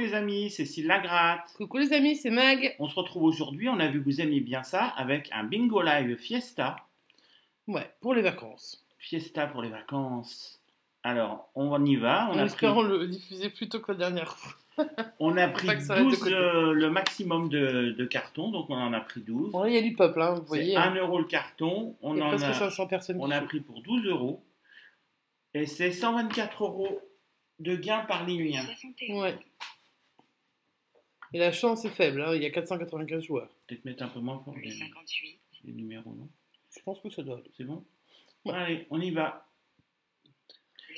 les amis, c'est Cécile Lagratte. Coucou les amis, c'est Mag. On se retrouve aujourd'hui, on a vu que vous aimiez bien ça, avec un bingo live Fiesta. Ouais, pour les vacances. Fiesta pour les vacances. Alors, on y va. En espérant le diffuser plus tôt que la dernière fois. On a pris Pas que ça reste de 12, côté. le maximum de cartons, donc on en a pris 12. Bon, là, il y a du peuple, hein, vous voyez. C'est 1 euro le carton. Il y a presque 500 personnes. On a pris pour 12 euros. Et c'est 124 euros de gain par ligne. Ouais. Et la chance est faible, hein, il y a 495 joueurs. Peut-être mettre un peu moins fort les numéros, non? Je pense que ça doit aller. C'est bon? Ouais. Allez, on y va.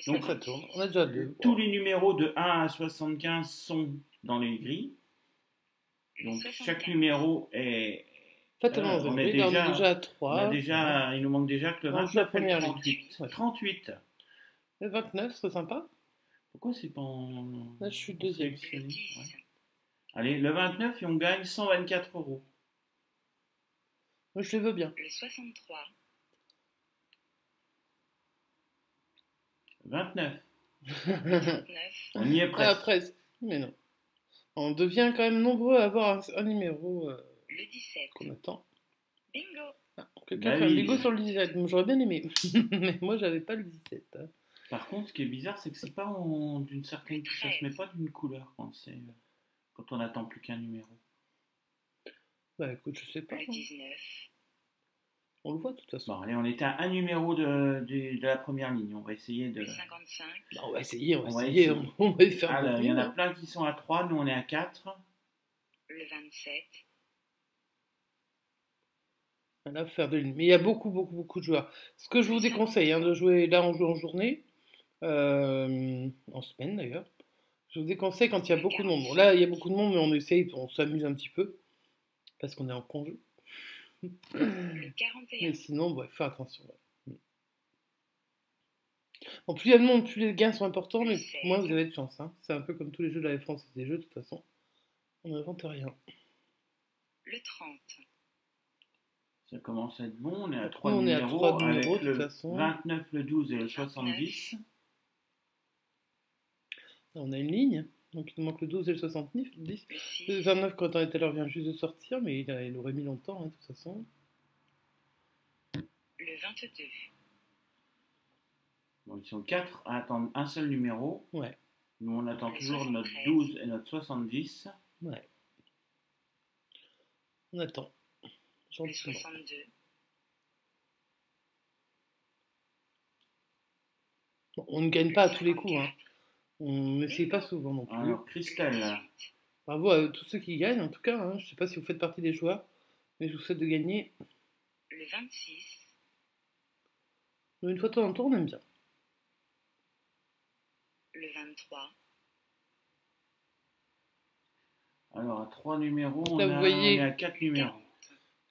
Donc ça tourne. On a déjà deux. Tous les numéros de 1 à 75 sont dans les grilles. Donc chaque numéro est... Fatalement, on est déjà à 3. Il nous manque déjà que le 29 et le 38. Ouais. 38. Le 29 serait sympa. Pourquoi c'est pas en... Là, je suis deuxième. Ouais. Allez, le 29 et on gagne 124 euros. Moi, je le veux bien. Le 63. 29. 29. On y est presque. Ah, presque. Mais non. On devient quand même nombreux à avoir un numéro Le 17. qu'on attend. Bingo. Ah, quelqu'un fait un bingo sur le 17. J'aurais bien aimé. Mais moi, j'avais pas le 17. Hein. Par contre, ce qui est bizarre, c'est que c'est pas d'une certaine... Ça se met pas d'une couleur quand on attend plus qu'un numéro. Bah écoute, je sais pas. Le 19. On le voit de toute façon. Bon, allez, on était à un numéro de la première ligne. On va essayer de... Le 55. Bah, on va essayer. On va y faire un Alors, peu il y en a mieux, plein qui sont à 3, nous on est à 4. Le 27. Là, faire de l'une. Mais il y a beaucoup de joueurs. Ce que je vous déconseille, hein, de jouer là, on joue en journée, en semaine d'ailleurs. Je vous déconseille quand il y a beaucoup de monde. Bon, là, il y a beaucoup de monde, mais on essaye, on s'amuse un petit peu. Parce qu'on est en congé. Le 41. Mais sinon, ouais, faire attention. Ouais. Bon, plus il y a de monde, plus les gains sont importants, mais pour moi, vous avez de chance. Hein. C'est un peu comme tous les jeux de la France, c'est des jeux de toute façon. On n'invente rien. Le 30. Ça commence à être bon, on est à 3 on est numéros, à 3 numéros avec de le toute façon. 29, le 12 et le 70. Là, on a une ligne, donc il nous manque le 12 et le 69. Le 29, quand on était à l'heure, vient juste de sortir, mais il aurait mis longtemps, hein, de toute façon. Le 22. Bon, ils sont 4 à attendre un seul numéro. Ouais. Nous, on attend toujours notre 12 et notre 70. Ouais. On attend. Le 62. Bon, on ne gagne pas à tous les coups. Hein. On n'essaye pas souvent non plus. Alors, Christelle. Bravo à tous ceux qui gagnent, en tout cas. Hein. Je ne sais pas si vous faites partie des joueurs, mais je vous souhaite de gagner. Le 26. Une fois de temps en temps, on aime bien. Le 23. Alors, à 3 numéros, Là, on est à 4 numéros.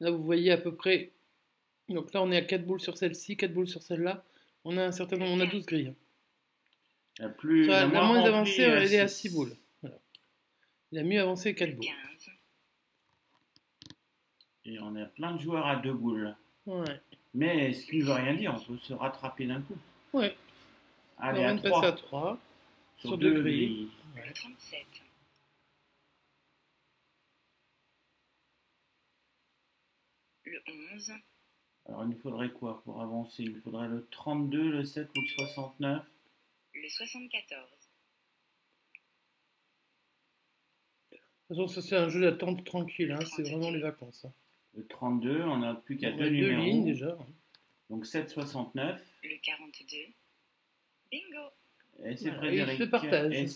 Là, vous voyez à peu près... Donc là, on est à 4 boules sur celle-ci, 4 boules sur celle-là. On a un certain nombre, on a 12 grilles. La moins avancée, elle est à 6 boules. Voilà. La mieux avancée, 4 boules. 15. Et on a plein de joueurs à 2 boules. Ouais. Mais ce qui ne veut rien dire, on peut se rattraper d'un coup. Ouais. Allez, on à va 3. passer à 3. Sur 2 grilles. Ouais. Le 37. Le 11. Alors, il nous faudrait quoi pour avancer? Il nous faudrait le 32, le 7 ou le 69. Le 74. De toute façon, ça c'est un jeu d'attente tranquille, hein. C'est vraiment les vacances. Hein. Le 32, on n'a plus qu'à On 2 a numéros. 2 lignes déjà. Hein. Donc 7, 69. Le 42. Bingo. Et c'est Voilà, Frédéric. il se partage Et avec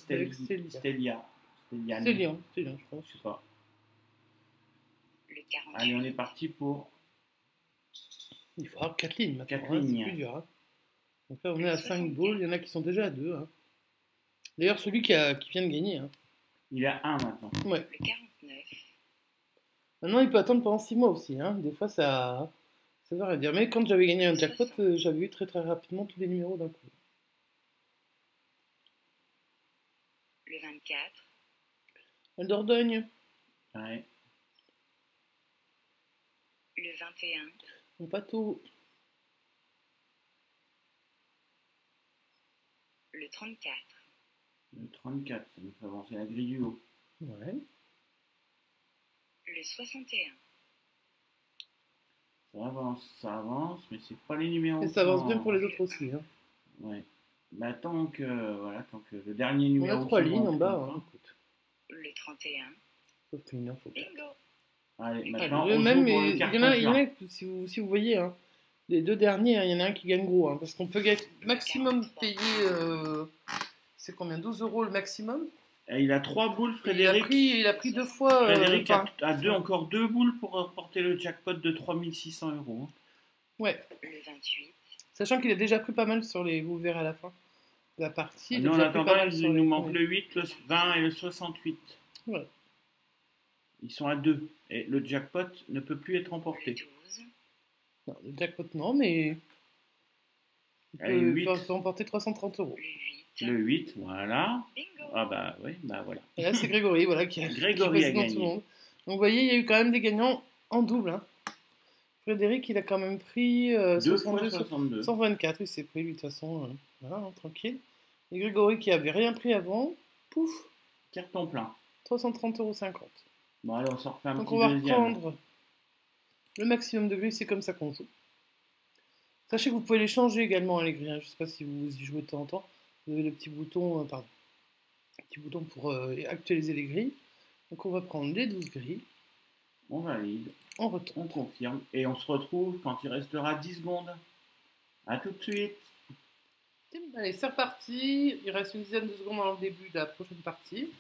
Stélian, je pense. je sais pas. Le 48. Allez, on est parti pour... Il faut avoir 4 lignes maintenant. 4 hein, lignes. c'est plus dur. Hein. Donc là, on est à 5 boules. Il y en a qui sont déjà à 2. Hein. D'ailleurs, celui qui vient de gagner. Hein. Il est à 1 maintenant. Ouais. Le 49. Maintenant, il peut attendre pendant 6 mois aussi. Hein. Des fois, ça veut rien dire. Mais quand j'avais gagné un jackpot, j'avais eu très très rapidement tous les numéros d'un coup. Le 24. Le Dordogne. Ouais. Le 21. Mon pato. Le 34. Le 34, ça nous fait avancer la grille du haut. Ouais. Le 61. Ça avance, mais c'est pas les numéros. Et ça avance qui bien sont- pour les autres aussi. Hein. Ouais. Bah, tant que le dernier On numéro. a 3 qui lignes monte en bas. comme Hein, ça. écoute. Le 31. Sauf qu'il en faut 4. Bingo. Allez, Allez, maintenant, le on même, joue pour le il y en carton a, plat. si vous voyez, hein, les deux derniers, hein, il y en a un qui gagne gros. Hein, parce qu'on peut maximum payer. C'est combien? 12 € le maximum. Et il a 3 boules, Et Frédéric. il a pris 2 fois. Frédéric enfin, a encore 2 boules pour remporter le jackpot de 3600 €. ouais. Le 28. Sachant qu'il a déjà pris pas mal sur les. Vous verrez à la fin de la partie. Nous, en il a déjà pris pas attendant, mal il sur nous les manque premiers. le 8, le 20 et le 68. Ouais. Ils sont à 2. Et le jackpot ne peut plus être Le remporté. 12. Non, le jackpot, non, mais. Il Allez, peut, 8. peut emporter 330 €. Le 8. Le 8, voilà. Bingo. Ah bah oui, bah voilà. Et là, c'est Grégory, voilà, qui Grégory a passe dans tout le gagné. monde. Donc, vous voyez, il y a eu quand même des gagnants en double. Hein. Frédéric, il a quand même pris 2 fois 62, 62. 124. Oui, c'est pris, lui, de toute façon. Voilà, hein, tranquille. Et Grégory, qui avait rien pris avant, pouf, Carton plein. 330,50 €. Bon, allez, on s'en refait un Donc, petit on va deuxième. reprendre le maximum de grilles, c'est comme ça qu'on joue. Sachez que vous pouvez les changer également, hein, les grilles. Hein. Je ne sais pas si vous y jouez de temps en temps. Vous avez le petit bouton, pour actualiser les grilles. Donc, on va prendre les 12 grilles. On valide, On retourne. on confirme et on se retrouve quand il restera 10 secondes. A tout de suite. Allez, c'est reparti. Il reste une dizaine de secondes avant le début de la prochaine partie.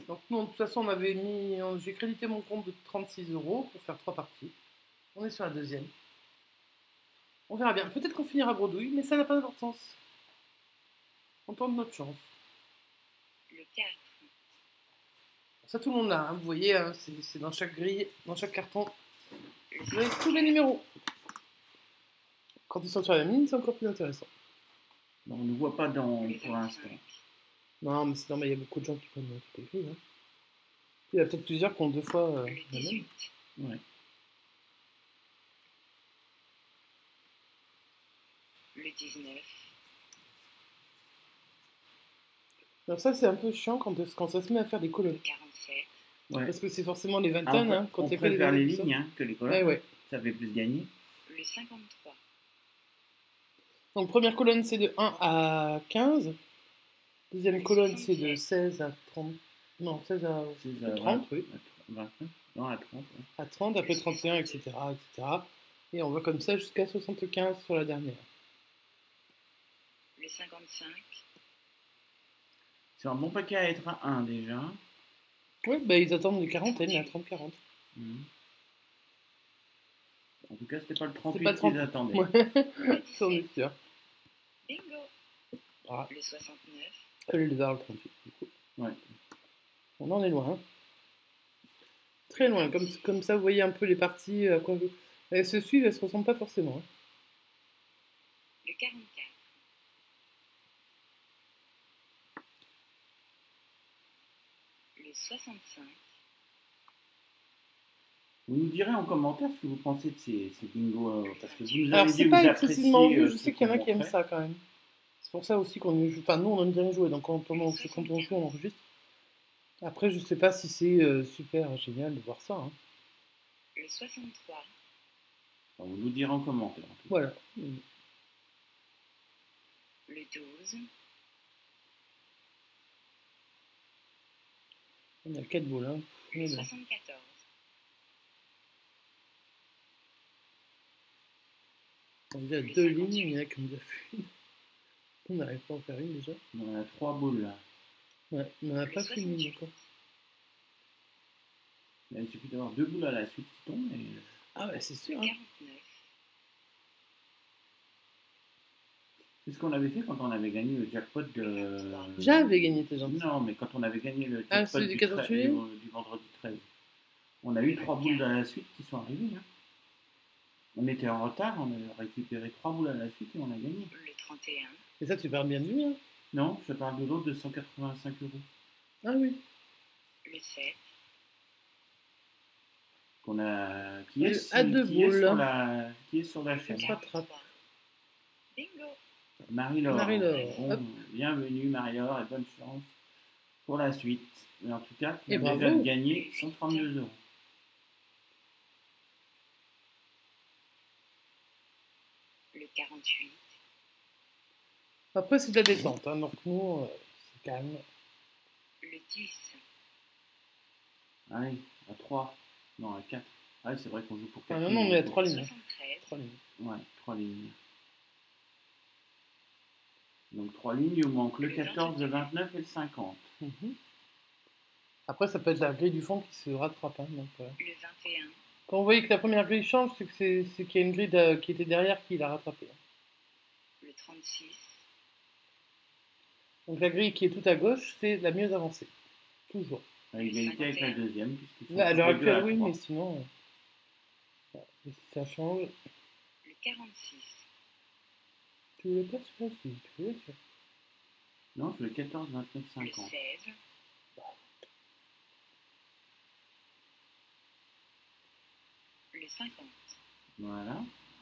Donc, nous, de toute façon, j'ai crédité mon compte de 36 € pour faire 3 parties. On est sur la deuxième. On verra bien. Peut-être qu'on finira bredouille, mais ça n'a pas d'importance. On tente notre chance. Le 4. Ça, tout le monde l'a. Hein. Vous voyez, hein, c'est dans chaque grille, dans chaque carton. Le Vous avez tous les numéros. Quand ils sont sur la mine, c'est encore plus intéressant. Bon, on ne voit pas dans, Le pour l'instant. 25. Non, mais c'est normal, il y a beaucoup de gens qui prennent toutes les grilles. Hein. Il y a peut-être plusieurs qui ont 2 fois Le la même. 18. Ouais. Le 19. Alors ça, c'est un peu chiant quand ça se met à faire des Le colonnes. 47. Ouais. Parce que c'est forcément les 20 Ah, tonnes, on hein, quand on il y a que les préfère les 20 tonnes. lignes hein, que les colonnes. Ouais, ouais. Ça fait plus gagner. Le 53. Donc première colonne, c'est de 1 à 15. Deuxième colonne, c'est de 16 à 30. Non, 16 à 16 à 30, oui. 29. Non, à 30. Ouais. À 30, après 31, etc., etc. Et on va comme ça jusqu'à 75 sur la dernière. Le 55. C'est un bon paquet à être à 1 déjà. Ouais, bah ils attendent des quarantaines, là, 30-40. Mhm. En tout cas, c'était pas le 38 pas le qu'ils 38. attendaient. Ouais, c'en est sûr. Bingo. Ah, Le 69. allez le vers le 38, du coup. Ouais. On en est loin. Hein. Très loin. Comme ça, vous voyez un peu les parties. À quoi elles se suivent, elles se ressemblent pas forcément. Hein. Le 44. Le 65. Vous nous direz en commentaire ce que vous pensez de ces bingos. Parce que vous nous Alors, avez dit c'est que pas vous excessivement appréciez. vu. Je sais qu'il y en a qui aiment ça quand même. C'est pour ça aussi qu'on y joue. Enfin, nous, on aime bien jouer. Donc, quand on joue, on enregistre. Après, je sais pas si c'est super génial de voir ça. Hein. Le 63. Enfin, vous nous direz en commentaire. En tout cas. Voilà. Le 12. On a 4 boules. Hein. Le 74. On a déjà 2 lignes, il y en a qui ont déjà fait une. On n'arrive pas à en faire une déjà. On a 3 boules là. Ouais, mais on n'a pas fait une ligne encore. Là, il suffit d'avoir 2 boules à la suite qui tombent. Et... Ah ouais, c'est sûr. Le Hein. 49. C'est ce qu'on avait fait quand on avait gagné le jackpot de. J'avais gagné, t'es gentil. Non, mais quand on avait gagné le Ah, jackpot celui du 14 juillet du vendredi 13. On a eu 3 boules à la suite qui sont arrivées. Hein. On était en retard, on a récupéré 3 boules à la suite et on a gagné. Le 31. Et ça, tu parles bien de lui, hein. Non, je parle de l'autre de 185 €. Ah oui. Le 7. Qu'on a... À deux boules. Qui est sur la Le chaîne. Ça rattrape. 43. Bingo. Marie-Laure. Marie-Laure, Bon, hop. bienvenue Marie-Laure et bonne chance. pour la suite. Mais en tout cas, tu Et as déjà bravo. gagné 132 euros. Le 48. Après, c'est de la descente, hein, donc nous, c'est calme. Le 10. Allez, à 3. Non, à 4. Ah oui, c'est vrai qu'on joue pour 4 Ah, non, non, mais à lignes. 3 lignes. 73. 3 lignes. Ouais, 3 lignes. Donc 3 lignes, il vous manque le 14, le 29 et le 50. Mhm. Après, ça peut être la grille du fond qui se rattrape. Hein, donc, Le 21. quand vous voyez que la première grille change, c'est que c'est qu'il y a une grille qui était derrière qui l'a rattrapée. Le 36. Donc la grille qui est tout à gauche, c'est la mieux avancée. Toujours. À égalité avec la deuxième, puisqu'ils sont Là, à tous l'heure les deux à actuelle, oui, 3. mais sinon, voilà. Et si ça change, Le 46. tu voulais pas celui-là si tu voulais. Non, je veux 14, 29, Le 50. 16. Le 50. Voilà.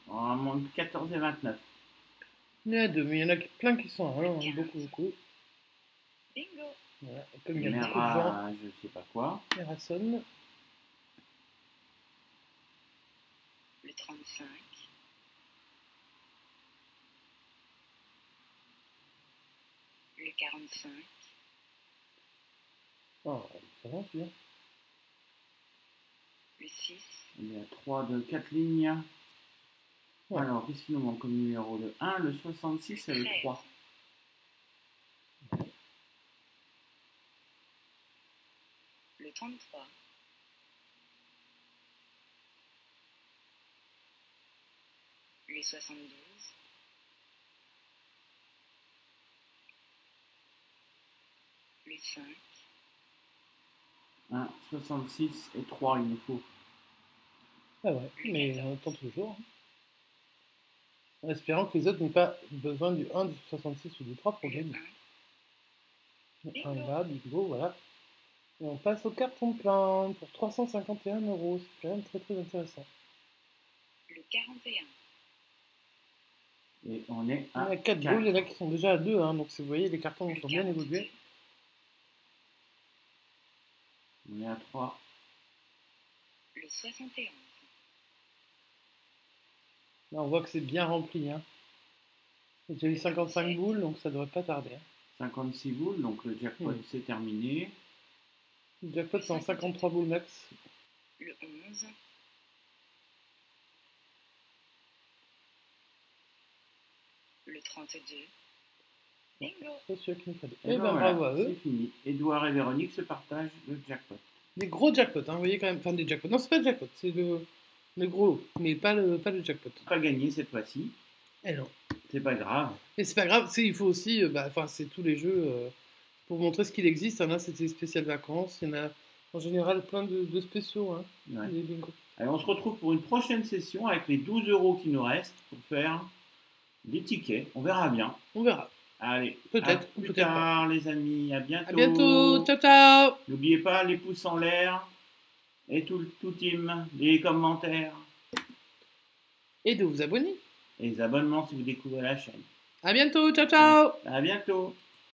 On en manque 14 et 29. Il y en a deux, mais il y en a plein qui sont à 1, Le 15. beaucoup. Bingo. Voilà. Et comme il y a Mère beaucoup de gens, à je sais pas quoi. Mère sonne. Le 35. Le 45. Oh, ça va, c'est bien. Le 6. Il y a 3 de 4 lignes. Ouais. Alors, qu'est-ce qu'il nous manque comme numéro? Le 1, le 66 et le 3. Le 33. Le 72. Le 5. 1, 66 et 3, il nous faut. Ah ouais, mais on attend toujours. Hein. En espérant que les autres n'aient pas besoin du 1, du 66 ou du 3 pour Le gagner. 1. Un là, bingo, voilà. Et on passe au carton plein pour 351 euros. C'est quand même très intéressant. Le 41. Et on est Il y en à a 4 boules, il y en a qui sont déjà à 2, hein, donc si vous voyez, les cartons Le sont bien 42. évolués. On est à 3. Le 71. Là, on voit que c'est bien rempli. Hein. J'ai eu 55 boules, donc ça devrait pas tarder. Hein. 56 boules, donc le jackpot Hmm. c'est terminé. Le jackpot, c'est en 53 boules max. Le 11. Le 32. Bingo. C'est celui qui nous faut. Et Eh ben, voilà, bravo à eux. c'est fini. Edouard et Véronique se partagent le jackpot. Des gros jackpots, hein, vous voyez quand même. Enfin, des jackpots. Non, c'est pas le jackpot, c'est le gros lot, mais pas le jackpot. Pas gagné cette fois-ci, Eh non. c'est pas grave. Et c'est pas grave, il faut aussi, enfin, c'est tous les jeux, pour montrer ce qu'il existe. Il y en a, c'était spécial vacances, il y en a en général plein de spéciaux, hein, Ouais. les bingo. Allez, on se retrouve pour une prochaine session avec les 12 euros qui nous restent pour faire des tickets. On verra bien. On verra. Allez, Peut-être, à ou plus peut-être tard les amis, à bientôt. À bientôt, ciao ciao. N'oubliez pas les pouces en l'air et tout team, les commentaires Et de vous abonner. et les abonnements si vous découvrez la chaîne. À bientôt, ciao ciao. À bientôt.